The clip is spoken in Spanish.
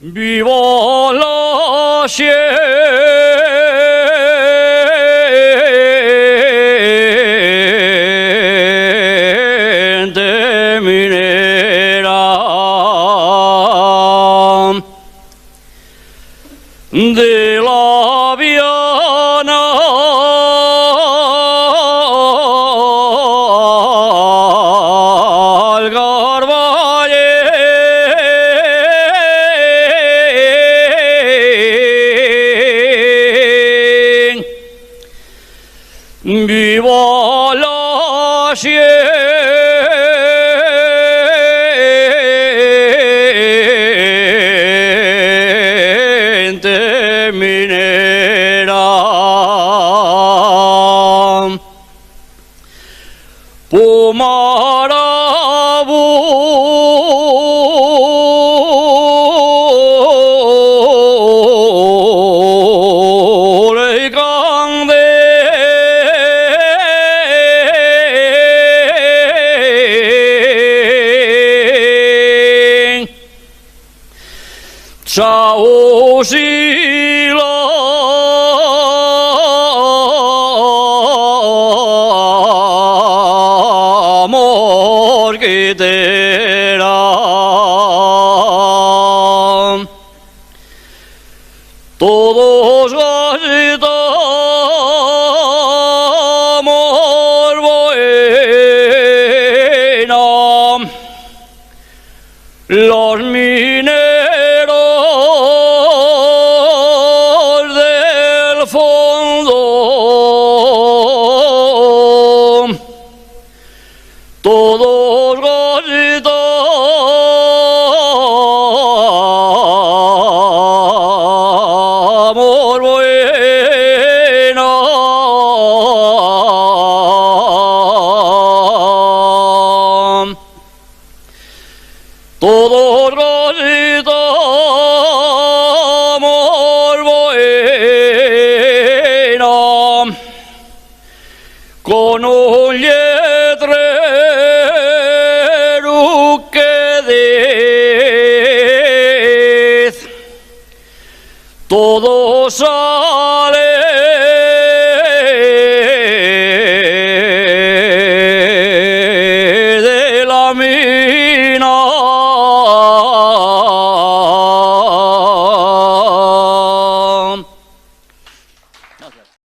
Viva la siente minera de la Viana, viva la siente minera. Pomarabu Chao Sila Morguitera, todos gritamos buena, los mineros del fondo, todos gritamos buena, todos gritamos buena, con un letrero que dice: todos salen